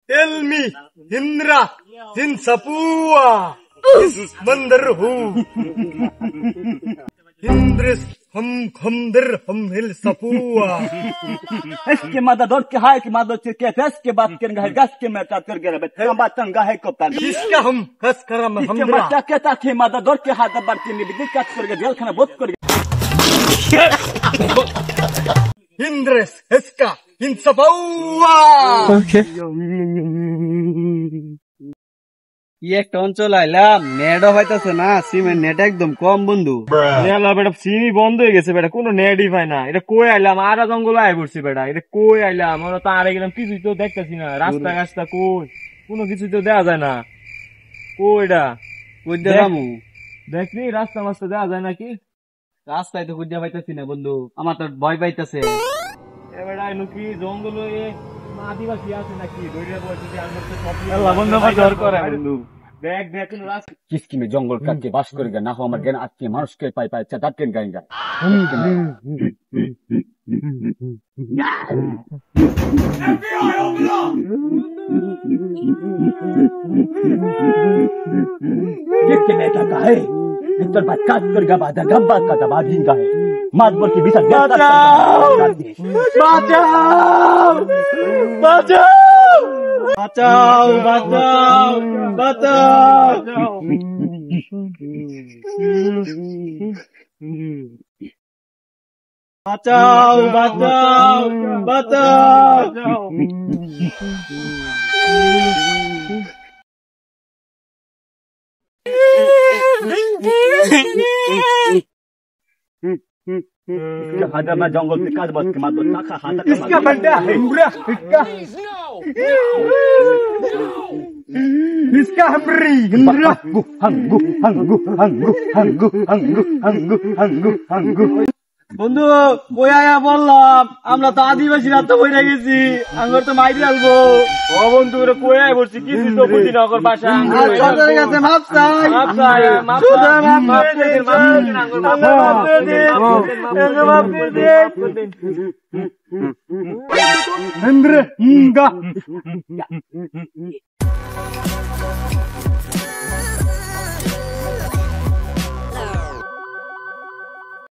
Tell me, Indra, in Sapua, is Mandarhu. Indris, Hamdir, Hamhil Sapua. इसके मदद और क्या है कि मदद से क्या है इसके बात करेंगे है गस के मैं तात कर गया बे हम बात चंगा है कप्तान इसका हम कस करम इसके हमरा बच्चा क्या था कि मदद और क्या हाथ बात के लिए दिक्कत कर गया जेल खाना बहुत कर Indris, इसका in Sapua. কি একটা অঞ্চল আইলাম নেটও হইতাছে না সিমের নেট একদম কম বন্ধু বেটা সিমি বন্ধ হয়ে গেছে বেটা কোনো নেটই পাই না এটা কই আইলাম আরা জঙ্গল আয় পড়ছি বেটা এটা কই আইলাম আমরা তো আরে গেলাম কিছুই তো দেখতেছি না রাস্তা গাছটা কই কোনো কিছু তো দেয়া যায় না কইটা কই দেরামু দেখনি রাস্তা মাস্তা দেয়া যায় নাকি রাস্তায় তো খুঁজে পাইতাছি না বন্ধু আমার তো ভয় পাইতাছে এ বেটা কি জঙ্গল আদিবাসী আছে নাকি দইরা বলছে আর মধ্যে সব বন্ধু আমার ডর করে বন্ধু দেখ দেখ কোন রাস্তা किसकी में जंगल काट के बास करेगा ना हो हमारे गन आज के मानुष के पाई पाई चटाट के गाएंगे ये के बेटा का है इतर बात काट करेगा बाधा गब्बा का दबा देगा है मात बोल के बीच বাঁচাও বাঁচাও বাঁচাও বাঁচাও বাঁচাও বাঁচাও বাঁচাও हाथ में जंगल से काट बस के मात बोल खा हाथ इसका बंदा है इसका हमरी Indra. हंगु हंगु हंगु हंगु हंगु हंगु हंगु हंगु বন্ধু কই আয়া বললাম আমরা তো আদিবাসীরা তো বইরা গেছি আঙ্গুর তো মাইরি আলবো ও বন্ধু রে কই আই পড়ছি কিছু তো বুঝি না ওর ভাষা তোদের কাছে মাপ চাই মাপ চাই মাপ দে মাপ দে Indra, Inga.